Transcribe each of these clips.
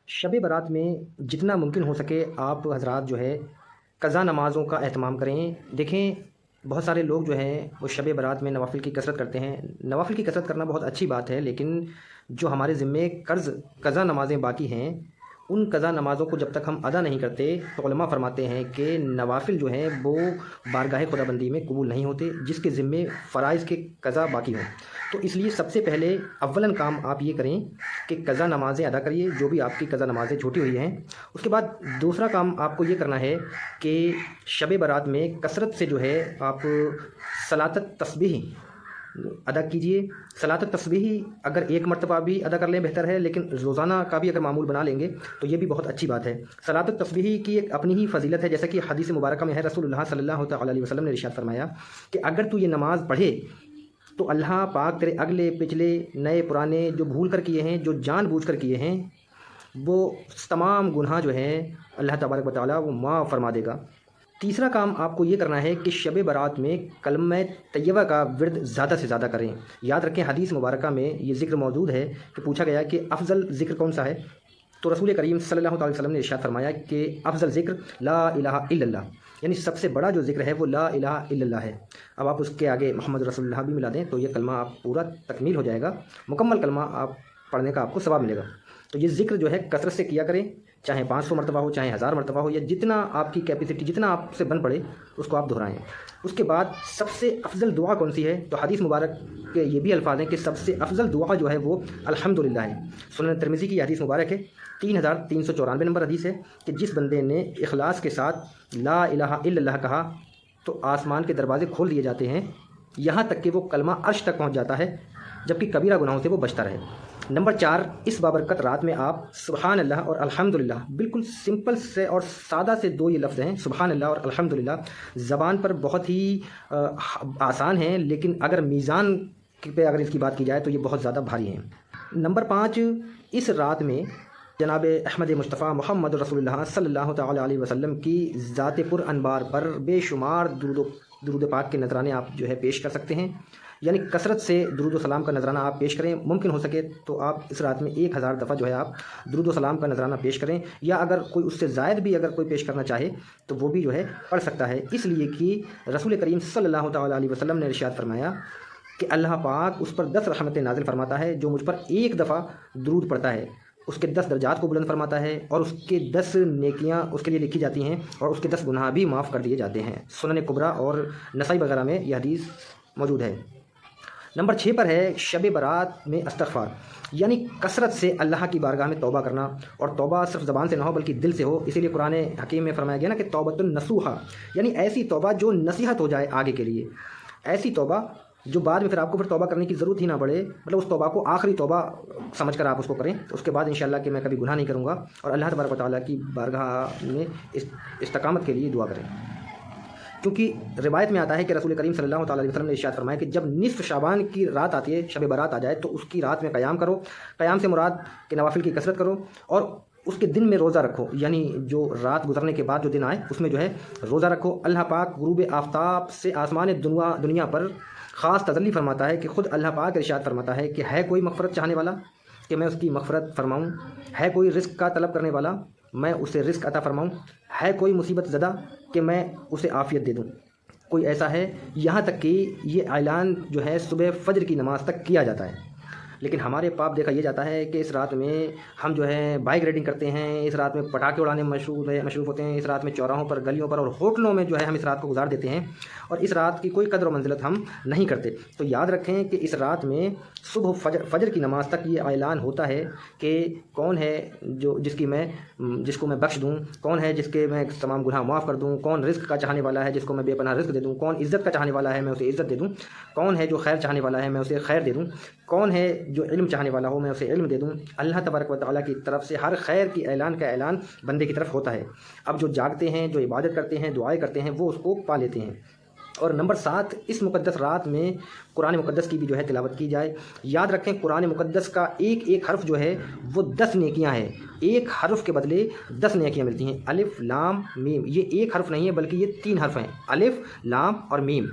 شب برات میں جتنا ممکن ہو سکے آپ حضرات جو ہے قضا نمازوں کا اہتمام کریں۔ دیکھیں بہت سارے لوگ جو ہیں وہ شب برات میں نوافل کی کثرت کرتے ہیں۔ نوافل کی کثرت کرنا بہت اچھی بات ہے، لیکن جو ہمارے ذمے قضا نمازیں باقی ہیں ان قضا نمازوں کو جب تک ہم ادا نہیں کرتے تو علماء فرماتے ہیں کہ نوافل جو ہیں وہ بارگاہ خدا بندی میں قبول نہیں ہوتے، جس کے ذمے فرائض کے قضا باقی ہوں۔ تو اس لیے سب سے پہلے اولاً کام آپ یہ کریں کہ قضا نمازیں ادا کریے، جو بھی آپ کی قضا نمازیں چھوٹی ہوئی ہیں۔ اس کے بعد دوسرا کام آپ کو یہ کرنا ہے کہ شب برات میں کثرت سے جو ہے آپ صلاۃ التسبیح ادا کیجئے۔ صلاۃ التسبیح اگر ایک مرتبہ بھی ادا کر لیں بہتر ہے، لیکن روزانہ کا بھی اگر معمول بنا لیں گے تو یہ بھی بہت اچھی بات ہے۔ صلاۃ التسبیح کی ایک اپنی ہی فضیلت ہے، جیسا کہ حدیث مبارکہ میں ہے، رسول اللہ صلی اللہ تعالی علیہ وسلم نے ارشاد فرمایا کہ اگر تو یہ نماز پڑھے تو اللہ پاک تیرے اگلے پچھلے نئے پرانے جو بھول کر کیے ہیں، جو جان بوجھ کر کیے ہیں، وہ تمام گناہ جو ہیں اللہ تبارک و تعالیٰ وہ معاف فرما دے گا۔ تیسرا کام آپ کو یہ کرنا ہے کہ شب برات میں کلمہ طیبہ کا ورد زیادہ سے زیادہ کریں۔ یاد رکھیں حدیث مبارکہ میں یہ ذکر موجود ہے کہ پوچھا گیا کہ افضل ذکر کون سا ہے، تو رسول کریم صلی اللہ علیہ وسلم نے ارشاد فرمایا کہ افضل ذکر لا الہ الا اللہ، یعنی سب سے بڑا جو ذکر ہے وہ لا الہ الا اللہ ہے۔ اب آپ اس کے آگے محمد رسول اللہ بھی ملا دیں تو یہ کلمہ آپ پورا تکمیل ہو جائے گا، مکمل کلمہ آپ پڑھنے کا آپ کو ثواب ملے گا۔ تو یہ ذکر جو ہے کثرت سے کیا کریں، چاہے 500 مرتبہ ہو، چاہے 1000 مرتبہ ہو، یا جتنا آپ کی کیپیسٹی، جتنا آپ سے بن پڑے اس کو آپ دہرائیں۔ اس کے بعد سب سے افضل دعا کون سی ہے، تو حدیث مبارک کے یہ بھی الفاظ ہیں کہ سب سے افضل دعا جو ہے وہ الحمدللہ ہے۔ سنن ترمذی کی حدیث مبارک ہے، 3394 نمبر حدیث ہے کہ جس بندے نے اخلاص کے ساتھ لا الہ الا اللہ کہا تو آسمان کے دروازے کھول دیے جاتے ہیں، یہاں تک کہ وہ کلمہ عرش تک پہنچ جاتا ہے، جبکہ کبیرہ گناہوں سے وہ بچتا رہے۔ نمبر 4، اس بابرکت رات میں آپ سبحان اللہ اور الحمدللہ، بالکل سمپل سے اور سادہ سے دو یہ لفظ ہیں سبحان اللہ اور الحمدللہ، زبان پر بہت ہی آسان ہیں، لیکن اگر میزان پہ اگر اس کی بات کی جائے تو یہ بہت زیادہ بھاری ہیں۔ نمبر 5، اس رات میں جناب احمد مصطفیٰ محمد رسول اللہ صلی اللہ تعالی علیہ وسلم کی ذات پر انبار پر بے شمار درود پاک کے نذرانے آپ جو ہے پیش کر سکتے ہیں، یعنی کثرت سے درود و سلام کا نذرانہ آپ پیش کریں۔ ممکن ہو سکے تو آپ اس رات میں 1000 دفعہ جو ہے آپ درود و سلام کا نذرانہ پیش کریں، یا اگر کوئی اس سے زائد بھی اگر کوئی پیش کرنا چاہے تو وہ بھی جو ہے پڑھ سکتا ہے، اس لیے کہ رسول کریم صلی اللہ تعالی علیہ وسلم نے ارشاد فرمایا کہ اللہ پاک اس پر 10 رحمتیں نازل فرماتا ہے جو مجھ پر ایک دفعہ درود پڑھتا ہے، اس کے 10 درجات کو بلند فرماتا ہے، اور اس کے 10 نیکیاں اس کے لیے لکھی جاتی ہیں، اور اس کے 10 گناہ بھی معاف کر دیے جاتے ہیں۔ سنن کبریٰ اور نسائی وغیرہ میں یہ حدیث موجود ہے۔ نمبر 6 پر ہے شب برات میں استغفار، یعنی کثرت سے اللہ کی بارگاہ میں توبہ کرنا، اور توبہ صرف زبان سے نہ ہو بلکہ دل سے ہو۔ اسی لیے قرآن حکیم میں فرمایا گیا نا کہ توبۃ النصوحہ، یعنی ایسی توبہ جو نصیحت ہو جائے آگے کے لیے، ایسی توبہ جو بعد میں پھر آپ کو پھر توبہ کرنے کی ضرورت ہی نہ پڑے، مطلب اس توبہ کو آخری توبہ سمجھ کر آپ اس کو کریں، تو اس کے بعد انشاءاللہ کہ میں کبھی گناہ نہیں کروں گا، اور اللہ تبارک و تعالیٰ کی بارگاہ میں استقامت کے لیے دعا کریں۔ کیونکہ روایت میں آتا ہے کہ رسول کریم صلی اللہ تعالی علیہ وسلم نے ارشاد فرمایا کہ جب نصف شعبان کی رات آتی ہے، شب برات آ جائے، تو اس کی رات میں قیام کرو۔ قیام سے مراد کہ نوافل کی کثرت کرو، اور اس کے دن میں روزہ رکھو، یعنی جو رات گزرنے کے بعد جو دن آئے اس میں جو ہے روزہ رکھو۔ اللہ پاک غروب آفتاب سے آسمان دنیا پر خاص تجلی فرماتا ہے کہ خود اللہ پاک ارشاد فرماتا ہے کہ ہے کوئی مغفرت چاہنے والا کہ میں اس کی مغفرت فرماؤں، ہے کوئی رزق کا طلب کرنے والا میں اسے رزق عطا فرماؤں، ہے کوئی مصیبت زدہ کہ میں اسے عافیت دے دوں، کوئی ایسا ہے، یہاں تک کہ یہ اعلان جو ہے صبح فجر کی نماز تک کیا جاتا ہے۔ لیکن ہمارے پاپ دیکھا یہ جاتا ہے کہ اس رات میں ہم جو ہے بائک رائڈنگ کرتے ہیں، اس رات میں پٹاخے اڑانے میں مصروف ہوتے ہیں، اس رات میں چوراہوں پر، گلیوں پر اور ہوٹلوں میں جو ہے ہم اس رات کو گزار دیتے ہیں، اور اس رات کی کوئی قدر و منزلت ہم نہیں کرتے۔ تو یاد رکھیں کہ اس رات میں صبح فجر کی نماز تک یہ اعلان ہوتا ہے کہ کون ہے جس کو میں بخش دوں، کون ہے جس کے میں تمام گناہ معاف کر دوں، کون رزق کا چاہنے والا ہے جس کو میں بے پناہ رزق دے دوں، کون عزت کا چاہنے والا ہے میں اسے عزت دے دوں، کون ہے جو خیر چاہنے والا ہے میں اسے خیر دے دوں، کون ہے جو علم چاہنے والا ہو میں اسے علم دے دوں۔ اللہ تبارک و تعالیٰ کی طرف سے ہر خیر کی اعلان کا اعلان بندے کی طرف ہوتا ہے۔ اب جو جاگتے ہیں، جو عبادت کرتے ہیں، دعائیں کرتے ہیں، وہ اس کو پا لیتے ہیں۔ اور نمبر 7، اس مقدس رات میں قرآن مقدس کی بھی جو ہے تلاوت کی جائے۔ یاد رکھیں قرآن مقدس کا ایک ایک حرف جو ہے وہ 10 نیکیاں ہیں، ایک حرف کے بدلے 10 نیکیاں ملتی ہیں۔ الف لام میم، یہ ایک حرف نہیں ہے بلکہ یہ 3 حرف ہیں، الف لام اور میم۔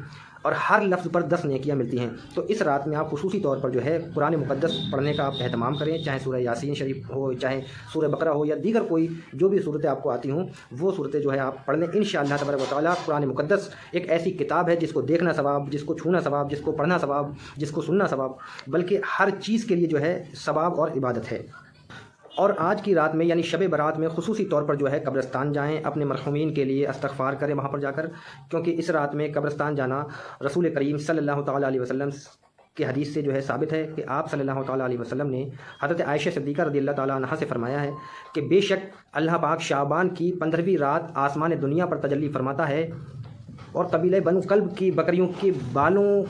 اور ہر لفظ پر 10 نیکیاں ملتی ہیں۔ تو اس رات میں آپ خصوصی طور پر جو ہے قرآن مقدس پڑھنے کا آپ اہتمام کریں، چاہے سورہ یاسین شریف ہو، چاہے سورہ بقرہ ہو، یا دیگر کوئی جو بھی صورتیں آپ کو آتی ہوں وہ صورتیں جو ہے آپ پڑھ لیں۔ انشاءاللہ تبارک و تعالیٰ قرآن مقدس ایک ایسی کتاب ہے جس کو دیکھنا ثواب، جس کو چھونا ثواب، جس کو پڑھنا ثواب، جس کو سننا ثواب، بلکہ ہر چیز کے لیے جو ہے ثواب اور عبادت ہے۔ اور آج کی رات میں یعنی شب برات میں خصوصی طور پر جو ہے قبرستان جائیں، اپنے مرحومین کے لیے استغفار کریں وہاں پر جا کر، کیونکہ اس رات میں قبرستان جانا رسول کریم صلی اللہ تعالیٰ علیہ وسلم کی حدیث سے جو ہے ثابت ہے کہ آپ صلی اللہ تعالیٰ علیہ وسلم نے حضرت عائشہ صدیقہ رضی اللہ تعالیٰ عنہا سے فرمایا ہے کہ بے شک اللہ پاک شعبان کی 15ویں رات آسمان دنیا پر تجلی فرماتا ہے اور قبیلہ بنو کلب کی بکریوں کے بالوں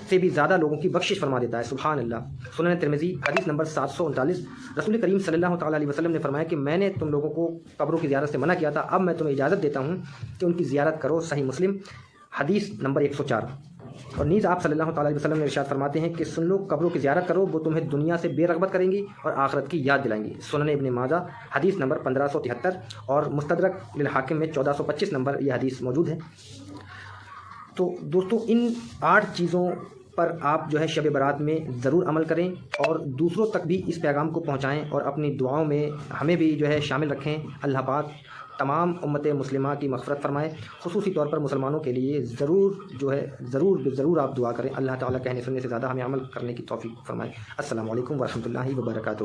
سے بھی زیادہ لوگوں کی بخشش فرما دیتا ہے۔ سبحان اللہ۔ سنن ترمذی حدیث نمبر 739، رسول کریم صلی اللہ تعالیٰ علیہ وسلم نے فرمایا کہ میں نے تم لوگوں کو قبروں کی زیارت سے منع کیا تھا، اب میں تمہیں اجازت دیتا ہوں کہ ان کی زیارت کرو۔ صحیح مسلم حدیث نمبر 104۔ اور نیز آپ صلی اللہ تعالیٰ علیہ وسلم نے ارشاد فرماتے ہیں کہ سن لو قبروں کی زیارت کرو، وہ تمہیں دنیا سے بے رغبت کریں گی اور آخرت کی یاد دلائیں گی۔ سنن ابن ماجہ حدیث نمبر 1573 اور مستدرک للحاکم میں 1425 نمبر یہ حدیث موجود ہے۔ تو دوستو ان 8 چیزوں پر آپ جو ہے شب برات میں ضرور عمل کریں اور دوسروں تک بھی اس پیغام کو پہنچائیں اور اپنی دعاؤں میں ہمیں بھی جو ہے شامل رکھیں۔ اللہ پاک تمام امت مسلمہ کی مغفرت فرمائے، خصوصی طور پر مسلمانوں کے لیے ضرور آپ دعا کریں۔ اللہ تعالیٰ کہنے سننے سے زیادہ ہمیں عمل کرنے کی توفیق فرمائے۔ السلام علیکم ورحمۃ اللہ وبرکاتہ۔